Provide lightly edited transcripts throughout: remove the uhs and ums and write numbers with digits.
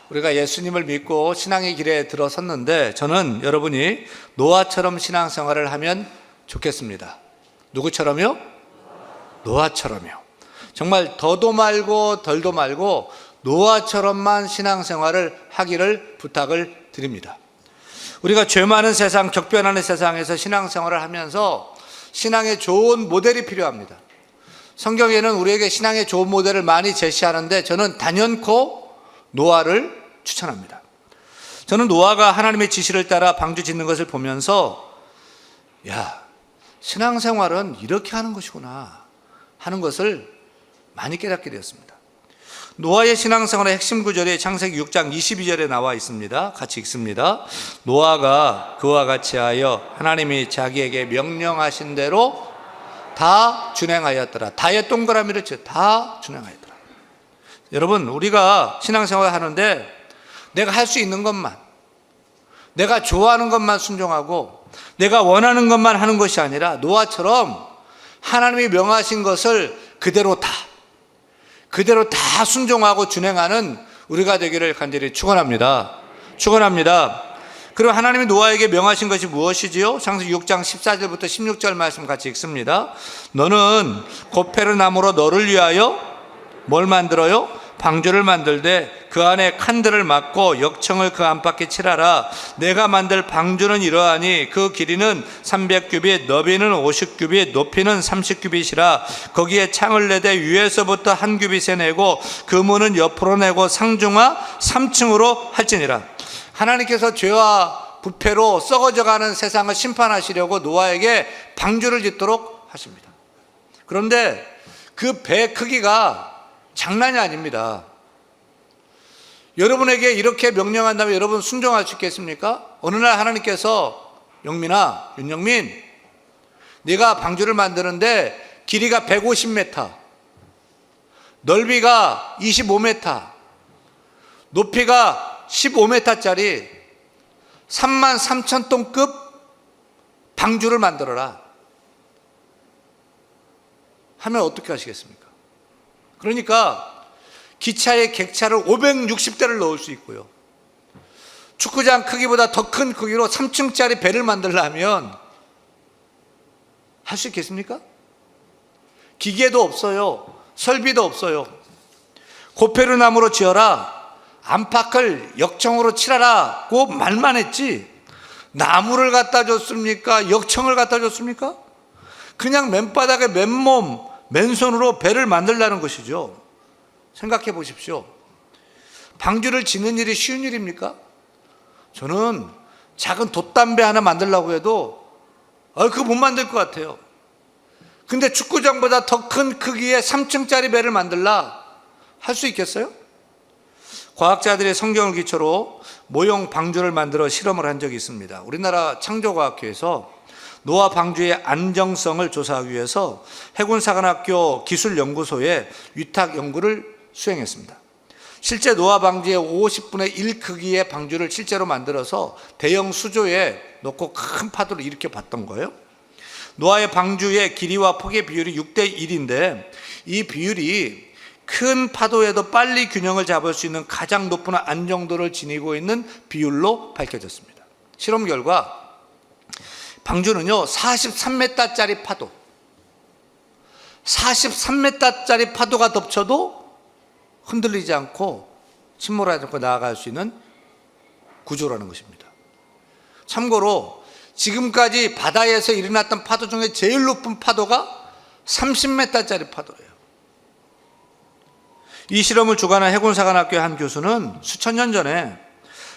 우리가 예수님을 믿고 신앙의 길에 들어섰는데 저는 여러분이 노아처럼 신앙생활을 하면 좋겠습니다. 누구처럼요? 노아처럼요. 정말 더도 말고 덜도 말고 노아처럼만 신앙생활을 하기를 부탁을 드립니다. 우리가 죄 많은 세상, 격변하는 세상에서 신앙생활을 하면서 신앙의 좋은 모델이 필요합니다. 성경에는 우리에게 신앙의 좋은 모델을 많이 제시하는데 저는 단연코 노아를 추천합니다. 저는 노아가 하나님의 지시를 따라 방주 짓는 것을 보면서 신앙생활은 이렇게 하는 것이구나 하는 것을 많이 깨닫게 되었습니다. 노아의 신앙생활의 핵심 구절이 창세기 6장 22절에 나와 있습니다. 같이 읽습니다. 노아가 그와 같이 하여 하나님이 자기에게 명령하신 대로 다 준행하였더라. 다의 동그라미를 쳐 다 준행하였더라. 여러분, 우리가 신앙생활 하는데 내가 할 수 있는 것만, 내가 좋아하는 것만 순종하고 내가 원하는 것만 하는 것이 아니라 노아처럼 하나님이 명하신 것을 그대로 다 순종하고 준행하는 우리가 되기를 간절히 축원합니다. 그리고 하나님이 노아에게 명하신 것이 무엇이지요? 창세기 6장 14절부터 16절 말씀 같이 읽습니다. 너는 고페르 나무로 너를 위하여 뭘 만들어요? 방주를 만들되 그 안에 칸들을 막고 역청을 그 안팎에 칠하라. 내가 만들 방주는 이러하니 그 길이는 300규빗, 너비는 50규빗, 높이는 30규빗이라. 거기에 창을 내되 위에서부터 한 규빗에 내고 그 문은 옆으로 내고 상중하 3층으로 할지니라. 하나님께서 죄와 부패로 썩어져가는 세상을 심판하시려고 노아에게 방주를 짓도록 하십니다. 그런데 그 배 크기가 장난이 아닙니다. 여러분에게 이렇게 명령한다면 여러분 순종할 수 있겠습니까? 어느 날 하나님께서 영민아, 윤영민, 네가 방주를 만드는데 길이가 150m, 넓이가 25m, 높이가 15m짜리 33,000톤급 방주를 만들어라 하면 어떻게 하시겠습니까? 그러니까 기차에 객차를 560대를 넣을 수 있고요, 축구장 크기보다 더 큰 크기로 3층짜리 배를 만들려면 할 수 있겠습니까? 기계도 없어요. 설비도 없어요. 고페르 나무로 지어라, 안팎을 역청으로 칠하라고 말만 했지 나무를 갖다 줬습니까? 역청을 갖다 줬습니까? 그냥 맨바닥에 맨손으로 배를 만들라는 것이죠. 생각해 보십시오. 방주를 짓는 일이 쉬운 일입니까? 저는 작은 돛담배 하나 만들려고 해도 그거 못 만들 것 같아요. 근데 축구장보다 더 큰 크기의 3층짜리 배를 만들라 할 수 있겠어요? 과학자들이 성경을 기초로 모형 방주를 만들어 실험을 한 적이 있습니다. 우리나라 창조과학회에서 노아 방주의 안정성을 조사하기 위해서 해군사관학교 기술연구소에 위탁 연구를 수행했습니다. 실제 노아 방주의 50분의 1 크기의 방주를 실제로 만들어서 대형 수조에 넣고 큰 파도를 일으켜 봤던 거예요. 노아의 방주의 길이와 폭의 비율이 6대1인데 이 비율이 큰 파도에도 빨리 균형을 잡을 수 있는 가장 높은 안정도를 지니고 있는 비율로 밝혀졌습니다. 실험 결과 방주는요 43m짜리 파도, 43m짜리 파도가 덮쳐도 흔들리지 않고 침몰하지 않고 나아갈 수 있는 구조라는 것입니다. 참고로 지금까지 바다에서 일어났던 파도 중에 제일 높은 파도가 30m짜리 파도예요. 이 실험을 주관한 해군사관학교의 한 교수는 수천 년 전에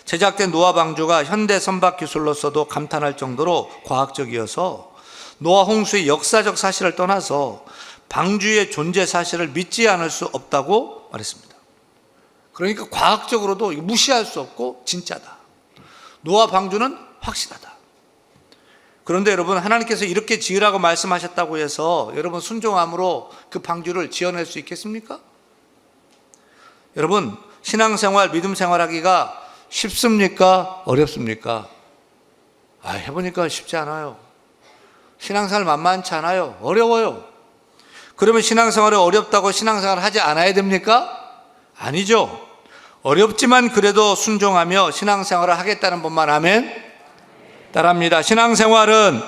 제작된 노아 방주가 현대 선박 기술로서도 감탄할 정도로 과학적이어서 노아 홍수의 역사적 사실을 떠나서 방주의 존재 사실을 믿지 않을 수 없다고 말했습니다. 그러니까 과학적으로도 무시할 수 없고 진짜다. 노아 방주는 확실하다. 그런데 여러분, 하나님께서 이렇게 지으라고 말씀하셨다고 해서 여러분 순종함으로 그 방주를 지어낼 수 있겠습니까? 여러분, 신앙생활, 믿음 생활하기가 쉽습니까? 어렵습니까? 해보니까 쉽지 않아요. 신앙생활 만만치 않아요. 어려워요. 그러면 신앙생활이 어렵다고 신앙생활을 하지 않아야 됩니까? 아니죠. 어렵지만 그래도 순종하며 신앙생활을 하겠다는 분만 아멘? 따라합니다. 신앙생활은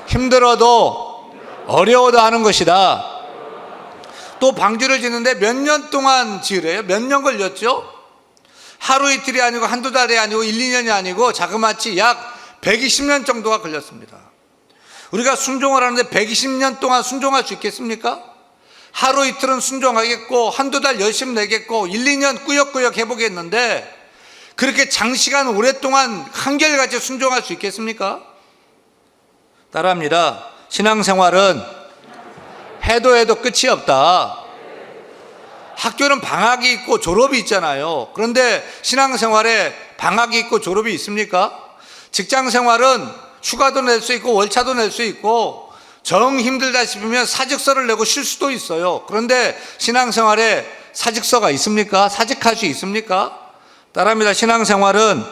힘들어도 어려워도 하는 것이다. 또 방주를 짓는데 몇 년 동안 지으래요? 몇 년 걸렸죠? 하루 이틀이 아니고 한두 달이 아니고 1, 2년이 아니고 자그마치 약 120년 정도가 걸렸습니다. 우리가 순종을 하는데 120년 동안 순종할 수 있겠습니까? 하루 이틀은 순종하겠고 한두 달 열심히 내겠고 1, 2년 꾸역꾸역 해보겠는데 그렇게 장시간 오랫동안 한결같이 순종할 수 있겠습니까? 따라합니다. 신앙생활은 해도 끝이 없다. 학교는 방학이 있고 졸업이 있잖아요. 그런데 신앙생활에 방학이 있고 졸업이 있습니까? 직장생활은 휴가도 낼 수 있고 월차도 낼 수 있고 정 힘들다 싶으면 사직서를 내고 쉴 수도 있어요. 그런데 신앙생활에 사직서가 있습니까? 사직할 수 있습니까? 따라합니다. 신앙생활은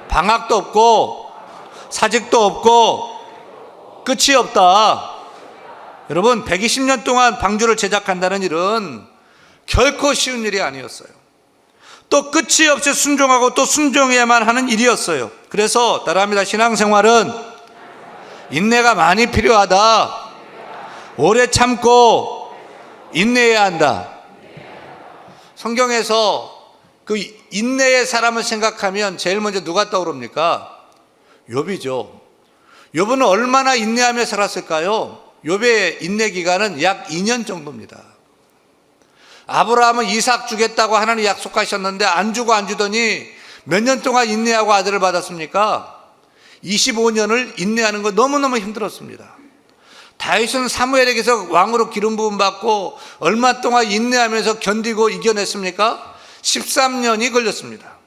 방학도 없고 사직도 없고 끝이 없다. 여러분 120년 동안 방주를 제작한다는 일은 결코 쉬운 일이 아니었어요. 또 끝이 없이 순종하고 또 순종해야만 하는 일이었어요. 그래서 따라합니다. 신앙생활은 인내가 많이 필요하다. 오래 참고 인내해야 한다. 성경에서 그 인내의 사람을 생각하면 제일 먼저 누가 떠오릅니까? 욥이죠. 욥은 얼마나 인내하며 살았을까요? 욥의 인내 기간은 약 2년 정도입니다. 아브라함은 이삭 주겠다고 하나님 약속하셨는데 안 주더니 몇 년 동안 인내하고 아들을 받았습니까? 25년을 인내하는 거 너무너무 힘들었습니다. 다윗은 사무엘에게서 왕으로 기름 부음 받고 얼마 동안 인내하면서 견디고 이겨냈습니까? 13년이 걸렸습니다.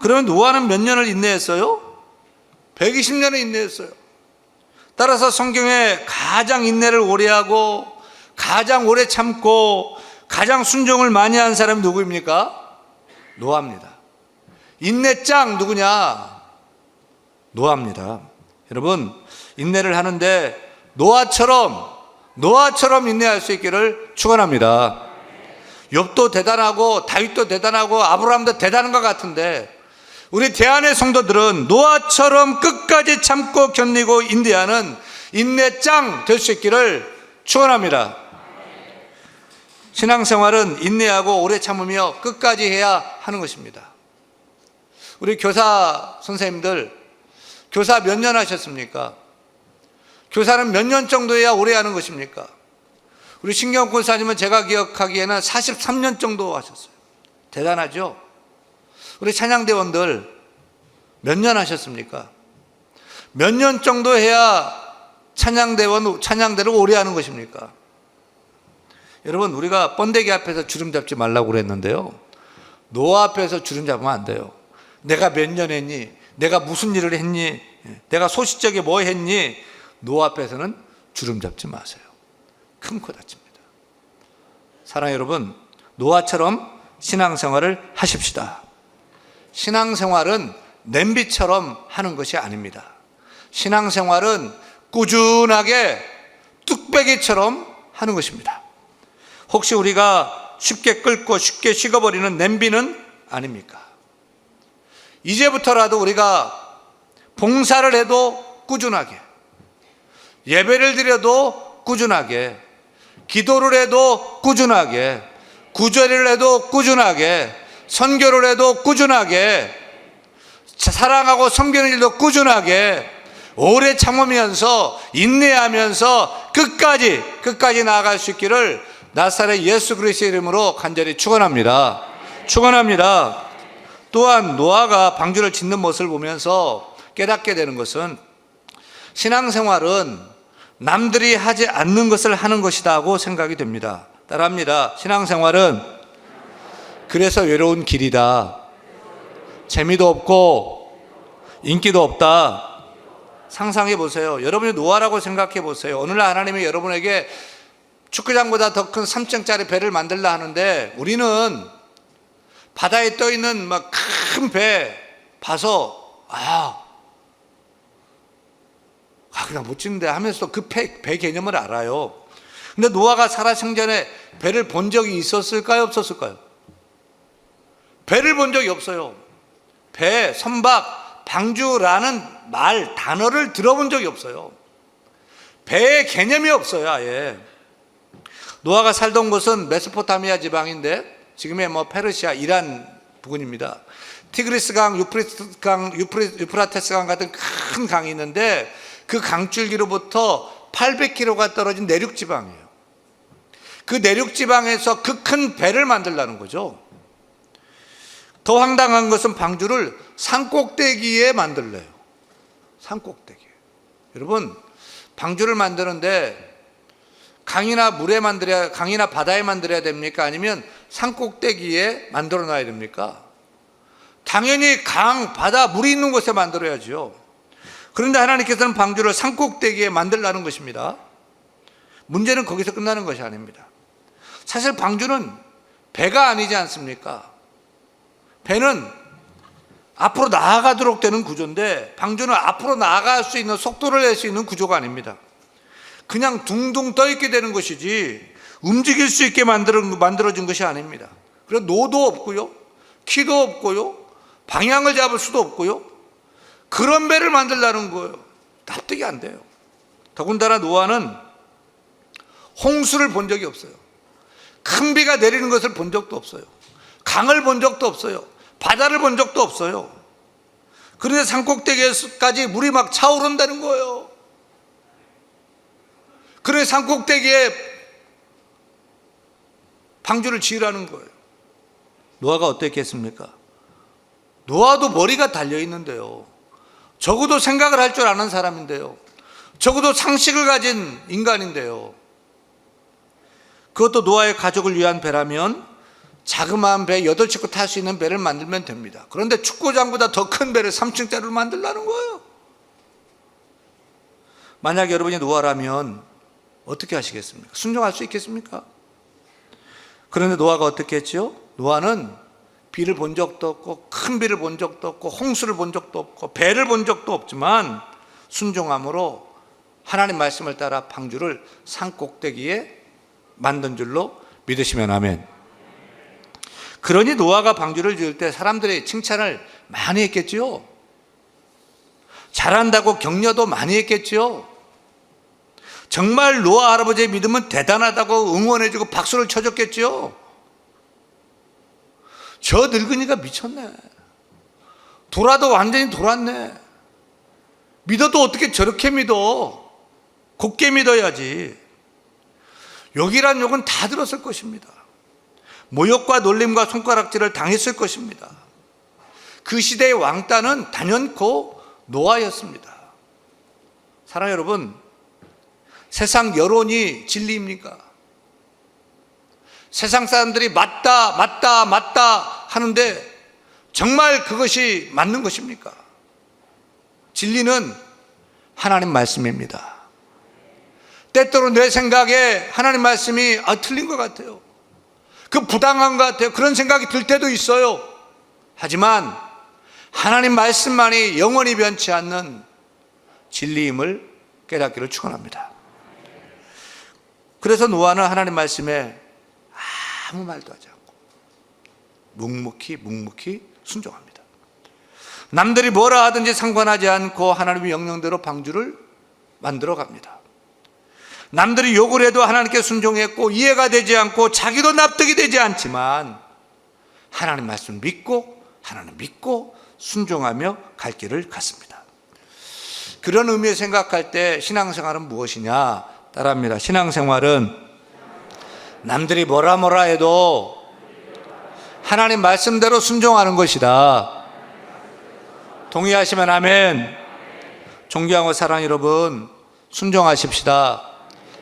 그러면 노아는 몇 년을 인내했어요? 120년을 인내했어요. 따라서 성경에 가장 인내를 오래 하고 가장 오래 참고 가장 순종을 많이 한 사람이 누구입니까? 노아입니다. 인내짱 누구냐? 노아입니다. 여러분 인내를 하는데 노아처럼 인내할 수 있기를 축원합니다. 욥도 대단하고 다윗도 대단하고 아브라함도 대단한 것 같은데 우리 대안의 성도들은 노아처럼 끝까지 참고 견디고 인내하는 인내짱 될 수 있기를 축원합니다. 신앙생활은 인내하고 오래 참으며 끝까지 해야 하는 것입니다. 우리 교사 선생님들 교사 몇 년 하셨습니까? 교사는 몇 년 정도 해야 오래 하는 것입니까? 우리 신경 권사님은 제가 기억하기에는 43년 정도 하셨어요. 대단하죠? 우리 찬양대원들 몇 년 하셨습니까? 몇 년 정도 해야 찬양대를 오래 하는 것입니까? 여러분 우리가 번데기 앞에서 주름 잡지 말라고 그랬는데요, 노아 앞에서 주름 잡으면 안 돼요. 내가 몇 년 했니? 내가 무슨 일을 했니? 내가 소시적에 뭐 했니? 노아 앞에서는 주름 잡지 마세요. 큰 코 다칩니다. 사랑하는 여러분, 노아처럼 신앙생활을 하십시다. 신앙생활은 냄비처럼 하는 것이 아닙니다. 신앙생활은 꾸준하게 뚝배기처럼 하는 것입니다. 혹시 우리가 쉽게 끓고 쉽게 식어버리는 냄비는 아닙니까? 이제부터라도 우리가 봉사를 해도 꾸준하게, 예배를 드려도 꾸준하게, 기도를 해도 꾸준하게, 구제를 해도 꾸준하게, 선교를 해도 꾸준하게, 사랑하고 섬기는 일도 꾸준하게, 오래 참으면서 인내하면서 끝까지 나아갈 수 있기를 나사렛 예수 그리스도의 이름으로 간절히 축원합니다. 축원합니다. 또한 노아가 방주를 짓는 모습을 보면서 깨닫게 되는 것은 신앙생활은 남들이 하지 않는 것을 하는 것이라고 생각이 됩니다. 따라합니다. 신앙생활은 그래서 외로운 길이다. 재미도 없고 인기도 없다. 상상해 보세요. 여러분이 노아라고 생각해 보세요. 오늘날 하나님이 여러분에게 축구장보다 더 큰 3층짜리 배를 만들라 하는데 우리는 바다에 떠 있는 막 큰 배 봐서 그냥 못 짓는데 하면서도 그 배 개념을 알아요. 근데 노아가 살아생전에 배를 본 적이 있었을까요? 없었을까요? 배를 본 적이 없어요. 배, 선박, 방주라는 말, 단어를 들어본 적이 없어요. 배의 개념이 없어요, 아예. 노아가 살던 곳은 메소포타미아 지방인데 지금의 페르시아, 이란 부근입니다. 티그리스강, 유프라테스강 같은 큰 강이 있는데 그 강줄기로부터 800km가 떨어진 내륙 지방이에요. 그 내륙 지방에서 그 큰 배를 만들라는 거죠. 더 황당한 것은 방주를 산꼭대기에 만들래요. 산꼭대기. 여러분, 방주를 만드는데 강이나 바다에 만들어야 됩니까? 아니면 산꼭대기에 만들어 놔야 됩니까? 당연히 강, 바다, 물이 있는 곳에 만들어야죠. 그런데 하나님께서는 방주를 산꼭대기에 만들라는 것입니다. 문제는 거기서 끝나는 것이 아닙니다. 사실 방주는 배가 아니지 않습니까? 배는 앞으로 나아가도록 되는 구조인데 방주는 앞으로 나아갈 수 있는 속도를 낼 수 있는 구조가 아닙니다. 그냥 둥둥 떠 있게 되는 것이지 움직일 수 있게 만들어진 것이 아닙니다. 그래서 노도 없고요, 키도 없고요, 방향을 잡을 수도 없고요, 그런 배를 만들라는 거예요. 납득이 안 돼요. 더군다나 노아는 홍수를 본 적이 없어요. 큰 비가 내리는 것을 본 적도 없어요. 강을 본 적도 없어요. 바다를 본 적도 없어요. 그런데 산꼭대기에까지 물이 막 차오른다는 거예요. 그래서 산꼭대기에 방주를 지으라는 거예요. 노아가 어땠겠습니까? 노아도 머리가 달려있는데요, 적어도 생각을 할 줄 아는 사람인데요, 적어도 상식을 가진 인간인데요, 그것도 노아의 가족을 위한 배라면 자그마한 배 8척 탈 수 있는 배를 만들면 됩니다. 그런데 축구장보다 더 큰 배를 3층짜리로 만들라는 거예요. 만약 여러분이 노아라면 어떻게 하시겠습니까? 순종할 수 있겠습니까? 그런데 노아가 어떻게 했죠? 노아는 비를 본 적도 없고 큰 비를 본 적도 없고 홍수를 본 적도 없고 배를 본 적도 없지만 순종함으로 하나님 말씀을 따라 방주를 산 꼭대기에 만든 줄로 믿으시면 아멘. 그러니 노아가 방주를 지을 때 사람들이 칭찬을 많이 했겠지요. 잘한다고 격려도 많이 했겠지요. 정말 노아 할아버지의 믿음은 대단하다고 응원해주고 박수를 쳐줬겠지요. 저 늙은이가 미쳤네, 돌아도 완전히 돌았네, 믿어도 어떻게 저렇게 믿어, 곱게 믿어야지. 욕이란 욕은 다 들었을 것입니다. 모욕과 놀림과 손가락질을 당했을 것입니다. 그 시대의 왕따는 단연코 노아였습니다. 사랑하는 여러분, 세상 여론이 진리입니까? 세상 사람들이 맞다 맞다 맞다 하는데 정말 그것이 맞는 것입니까? 진리는 하나님 말씀입니다. 때때로 내 생각에 하나님 말씀이 틀린 것 같아요, 그 부당한 것 같아요, 그런 생각이 들 때도 있어요. 하지만 하나님 말씀만이 영원히 변치 않는 진리임을 깨닫기를 축원합니다. 그래서 노아는 하나님 말씀에 아무 말도 하지 않고 묵묵히 순종합니다. 남들이 뭐라 하든지 상관하지 않고 하나님의 명령대로 방주를 만들어 갑니다. 남들이 욕을 해도 하나님께 순종했고 이해가 되지 않고 자기도 납득이 되지 않지만 하나님 말씀 믿고 하나님 믿고 순종하며 갈 길을 갔습니다. 그런 의미에 생각할 때 신앙생활은 무엇이냐 따라합니다. 신앙생활은 남들이 뭐라 해도 하나님 말씀대로 순종하는 것이다. 동의하시면 아멘. 존경하고 사랑하는 여러분, 순종하십시다.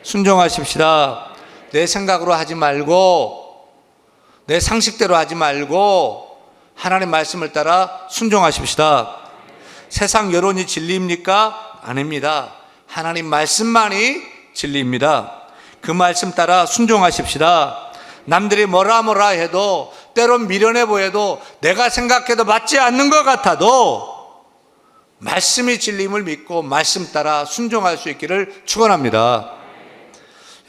순종하십시다. 내 생각으로 하지 말고 내 상식대로 하지 말고 하나님 말씀을 따라 순종하십시다. 세상 여론이 진리입니까? 아닙니다. 하나님 말씀만이 진리입니다. 그 말씀 따라 순종하십시다. 남들이 뭐라 해도 때론 미련해 보여도 내가 생각해도 맞지 않는 것 같아도 말씀이 진리임을 믿고 말씀 따라 순종할 수 있기를 축원합니다.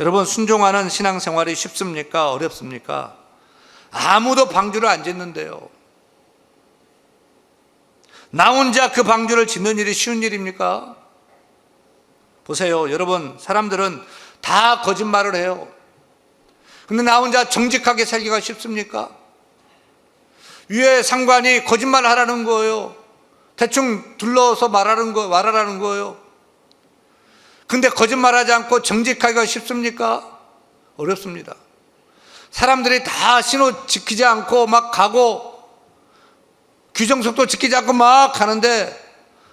여러분, 순종하는 신앙생활이 쉽습니까? 어렵습니까? 아무도 방주를 안 짓는데요. 나 혼자 그 방주를 짓는 일이 쉬운 일입니까? 보세요, 여러분, 사람들은 다 거짓말을 해요. 근데 나 혼자 정직하게 살기가 쉽습니까? 위에 상관이 거짓말을 하라는 거예요. 대충 둘러서 말하라는 거예요. 근데 거짓말하지 않고 정직하기가 쉽습니까? 어렵습니다. 사람들이 다 신호 지키지 않고 막 가고 규정속도 지키지 않고 막 가는데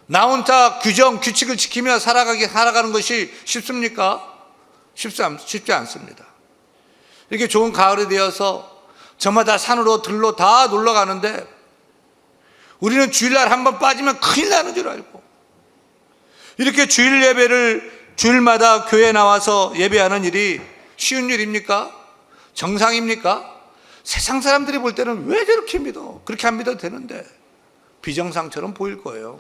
나 혼자 규정, 규칙을 지키며 살아가는 것이 쉽습니까? 쉽지 않습니다. 이렇게 좋은 가을이 되어서 저마다 산으로 들로 다 놀러 가는데 우리는 주일날 한번 빠지면 큰일 나는 줄 알고 이렇게 주일 예배를 주일마다 교회에 나와서 예배하는 일이 쉬운 일입니까? 정상입니까? 세상 사람들이 볼 때는 왜 저렇게 믿어? 그렇게 안 믿어도 되는데 비정상처럼 보일 거예요.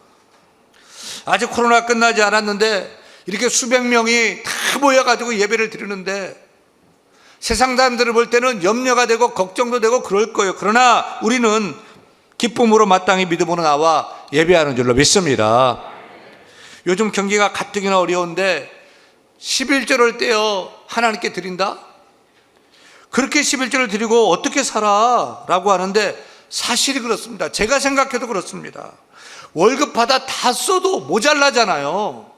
아직 코로나 끝나지 않았는데 이렇게 수백 명이 다 모여가지고 예배를 드리는데 세상 사람들을 볼 때는 염려가 되고 걱정도 되고 그럴 거예요. 그러나 우리는 기쁨으로 마땅히 믿음으로 나와 예배하는 줄로 믿습니다. 요즘 경기가 가뜩이나 어려운데 11조를 떼어 하나님께 드린다? 그렇게 11조를 드리고 어떻게 살아? 라고 하는데 사실이 그렇습니다. 제가 생각해도 그렇습니다. 월급 받아 다 써도 모자라잖아요.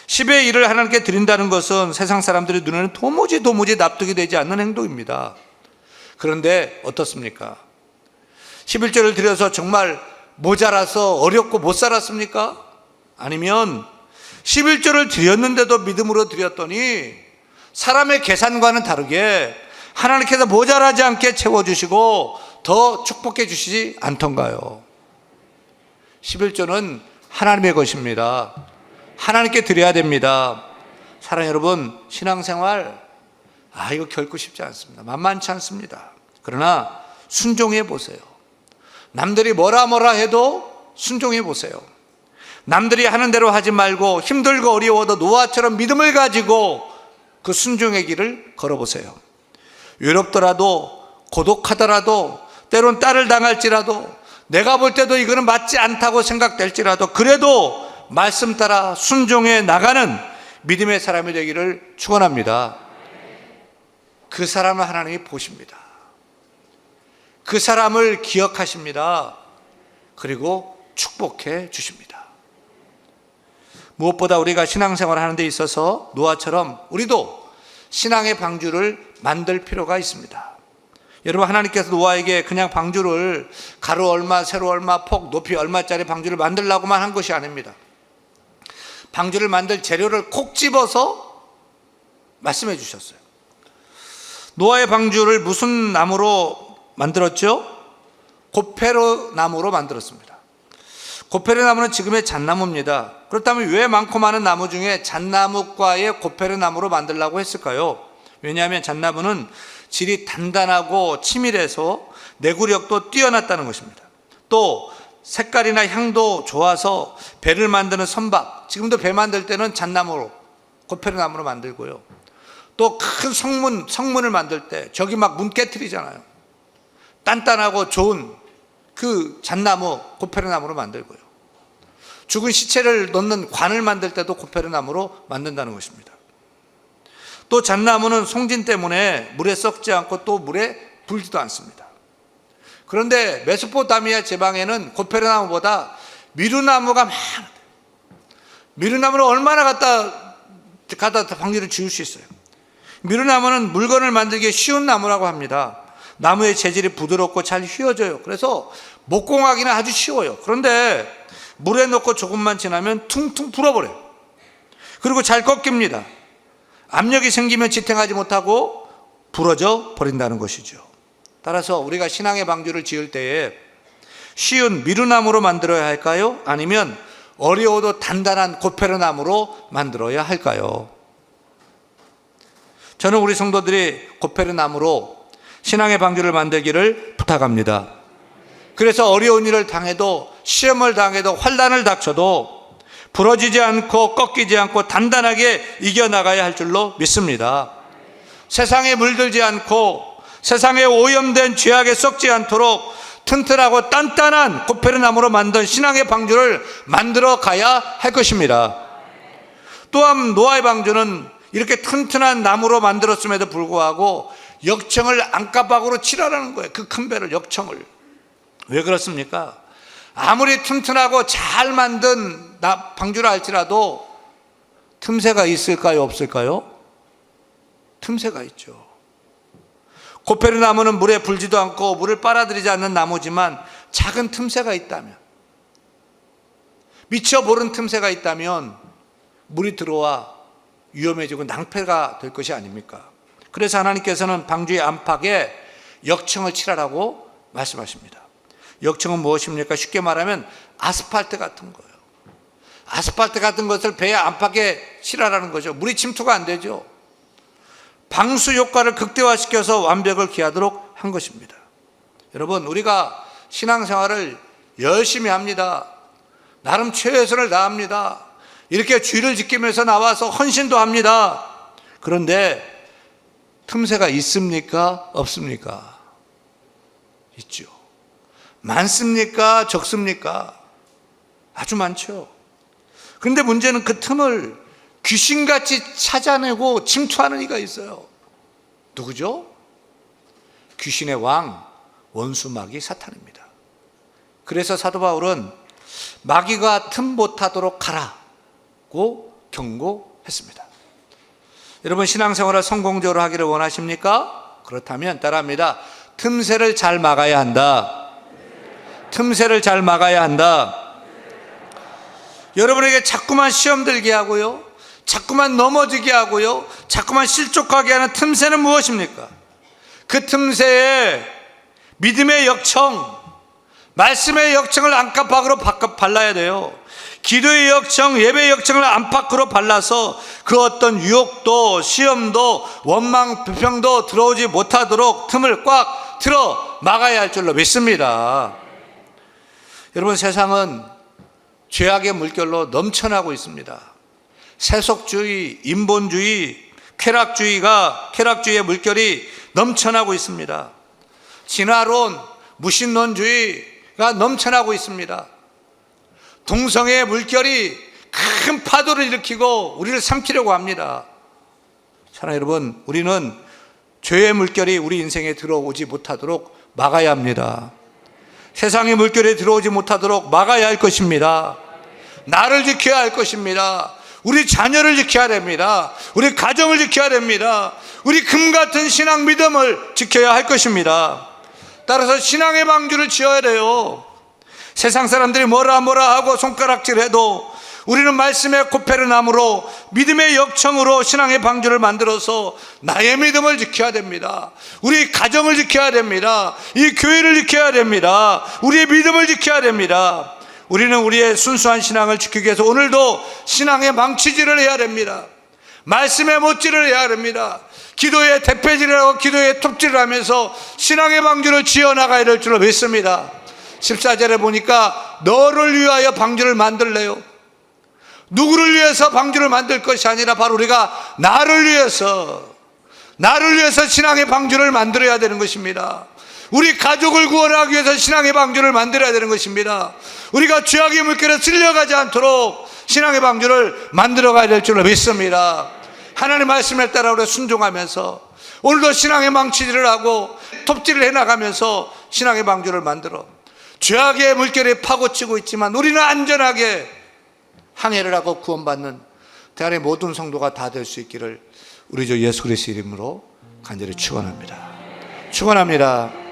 10의 1을 하나님께 드린다는 것은 세상 사람들의 눈에는 도무지 납득이 되지 않는 행동입니다. 그런데 어떻습니까? 11조를 드려서 정말 모자라서 어렵고 못 살았습니까? 아니면 11조를 드렸는데도 믿음으로 드렸더니 사람의 계산과는 다르게 하나님께서 모자라지 않게 채워주시고 더 축복해 주시지 않던가요? 11조는 하나님의 것입니다. 하나님께 드려야 됩니다. 사랑하는 여러분, 신앙생활 이거 결코 쉽지 않습니다. 만만치 않습니다. 그러나 순종해 보세요. 남들이 뭐라 해도 순종해 보세요. 남들이 하는 대로 하지 말고 힘들고 어려워도 노아처럼 믿음을 가지고 그 순종의 길을 걸어보세요. 외롭더라도 고독하더라도 때론 딸을 당할지라도 내가 볼 때도 이거는 맞지 않다고 생각될지라도 그래도 말씀 따라 순종해 나가는 믿음의 사람이 되기를 축원합니다. 그 사람을 하나님이 보십니다. 그 사람을 기억하십니다. 그리고 축복해 주십니다. 무엇보다 우리가 신앙생활을 하는 데 있어서 노아처럼 우리도 신앙의 방주를 만들 필요가 있습니다. 여러분, 하나님께서 노아에게 그냥 방주를 가로 얼마, 세로 얼마, 폭, 높이 얼마짜리 방주를 만들라고만 한 것이 아닙니다. 방주를 만들 재료를 콕 집어서 말씀해 주셨어요. 노아의 방주를 무슨 나무로 만들었죠? 고페르 나무로 만들었습니다. 고페르 나무는 지금의 잣나무입니다. 그렇다면 왜 많고 많은 나무 중에 잣나무과의 고페르 나무로 만들라고 했을까요? 왜냐하면 잣나무는 질이 단단하고 치밀해서 내구력도 뛰어났다는 것입니다. 또 색깔이나 향도 좋아서 배를 만드는 선박, 지금도 배 만들 때는 잣나무로, 고페르 나무로 만들고요. 또 큰 성문을 만들 때 저기 막 문 깨트리잖아요. 단단하고 좋은 그 잣나무, 고페르 나무로 만들고요. 죽은 시체를 넣는 관을 만들 때도 고페르 나무로 만든다는 것입니다. 또 잣나무는 송진 때문에 물에 썩지 않고 또 물에 불지도 않습니다. 그런데 메소포타미아 지방에는 고페르 나무보다 미루나무가 많아요. 미루나무를 얼마나 갖다 방지를 지을 수 있어요. 미루나무는 물건을 만들기 쉬운 나무라고 합니다. 나무의 재질이 부드럽고 잘 휘어져요. 그래서 목공하기는 아주 쉬워요. 그런데 물에 넣고 조금만 지나면 퉁퉁 불어버려요. 그리고 잘 꺾입니다. 압력이 생기면 지탱하지 못하고 부러져 버린다는 것이죠. 따라서 우리가 신앙의 방주를 지을 때에 쉬운 미루나무로 만들어야 할까요? 아니면 어려워도 단단한 고페르 나무로 만들어야 할까요? 저는 우리 성도들이 고페르 나무로 신앙의 방주를 만들기를 부탁합니다. 그래서 어려운 일을 당해도, 시험을 당해도, 환난을 닥쳐도 부러지지 않고 꺾이지 않고 단단하게 이겨나가야 할 줄로 믿습니다. 세상에 물들지 않고 세상에 오염된 죄악에 썩지 않도록 튼튼하고 단단한 고페르나무로 만든 신앙의 방주를 만들어 가야 할 것입니다. 또한 노아의 방주는 이렇게 튼튼한 나무로 만들었음에도 불구하고 역청을 안가박으로 칠하라는 거예요. 그 큰 배를, 역청을. 왜 그렇습니까? 아무리 튼튼하고 잘 만든 방주라 할지라도 틈새가 있을까요, 없을까요? 틈새가 있죠. 고페르나무는 물에 불지도 않고 물을 빨아들이지 않는 나무지만 작은 틈새가 있다면, 미처 모른 틈새가 있다면 물이 들어와 위험해지고 낭패가 될 것이 아닙니까? 그래서 하나님께서는 방주의 안팎에 역청을 칠하라고 말씀하십니다. 역청은 무엇입니까? 쉽게 말하면 아스팔트 같은 거예요. 아스팔트 같은 것을 배의 안팎에 칠하라는 거죠. 물이 침투가 안 되죠. 방수 효과를 극대화시켜서 완벽을 기하도록 한 것입니다. 여러분, 우리가 신앙생활을 열심히 합니다. 나름 최선을 다합니다. 이렇게 주의를 지키면서 나와서 헌신도 합니다. 그런데 틈새가 있습니까? 없습니까? 있죠. 많습니까? 적습니까? 아주 많죠. 그런데 문제는 그 틈을 귀신같이 찾아내고 침투하는 이가 있어요. 누구죠? 귀신의 왕, 원수 마귀 사탄입니다. 그래서 사도 바울은 마귀가 틈 못하도록 가라고 경고했습니다. 여러분, 신앙생활을 성공적으로 하기를 원하십니까? 그렇다면 따라합니다. 틈새를 잘 막아야 한다. 틈새를 잘 막아야 한다. 여러분에게 자꾸만 시험 들게 하고요, 자꾸만 넘어지게 하고요, 자꾸만 실족하게 하는 틈새는 무엇입니까? 그 틈새에 믿음의 역청, 말씀의 역청을 안팎으로 발라야 돼요. 기도의 역청, 예배의 역청을 안팎으로 발라서 그 어떤 유혹도 시험도 원망 불평도 들어오지 못하도록 틈을 꽉 틀어 막아야 할 줄로 믿습니다. 여러분, 세상은 죄악의 물결로 넘쳐나고 있습니다. 세속주의, 인본주의, 쾌락주의의 물결이 넘쳐나고 있습니다. 진화론, 무신론주의가 넘쳐나고 있습니다. 동성애의 물결이 큰 파도를 일으키고 우리를 삼키려고 합니다. 사랑하는 여러분, 우리는 죄의 물결이 우리 인생에 들어오지 못하도록 막아야 합니다. 세상의 물결에 들어오지 못하도록 막아야 할 것입니다. 나를 지켜야 할 것입니다. 우리 자녀를 지켜야 됩니다. 우리 가정을 지켜야 됩니다. 우리 금같은 신앙 믿음을 지켜야 할 것입니다. 따라서 신앙의 방주를 지어야 돼요. 세상 사람들이 뭐라 하고 손가락질해도 우리는 말씀의 고페르나무로 믿음의 역청으로 신앙의 방주를 만들어서 나의 믿음을 지켜야 됩니다. 우리 가정을 지켜야 됩니다. 이 교회를 지켜야 됩니다. 우리의 믿음을 지켜야 됩니다. 우리는 우리의 순수한 신앙을 지키기 위해서 오늘도 신앙의 망치질을 해야 됩니다. 말씀의 못질을 해야 됩니다. 기도의 대패질을 하고 기도의 톱질을 하면서 신앙의 방주를 지어나가야 될 줄로 믿습니다. 14절에 보니까 너를 위하여 방주를 만들래요. 누구를 위해서 방주를 만들 것이 아니라 바로 우리가 나를 위해서 신앙의 방주를 만들어야 되는 것입니다. 우리 가족을 구원하기 위해서 신앙의 방주를 만들어야 되는 것입니다. 우리가 죄악의 물결에 쓸려가지 않도록 신앙의 방주를 만들어가야 될 줄로 믿습니다. 하나님의 말씀에 따라 우리가 순종하면서 오늘도 신앙의 망치질을 하고 톱질을 해나가면서 신앙의 방주를 만들어 죄악의 물결에 파고치고 있지만 우리는 안전하게 항해를 하고 구원받는 대한의 모든 성도가 다 될 수 있기를 우리 주 예수 그리스도 이름으로 간절히 축원합니다. 축원합니다.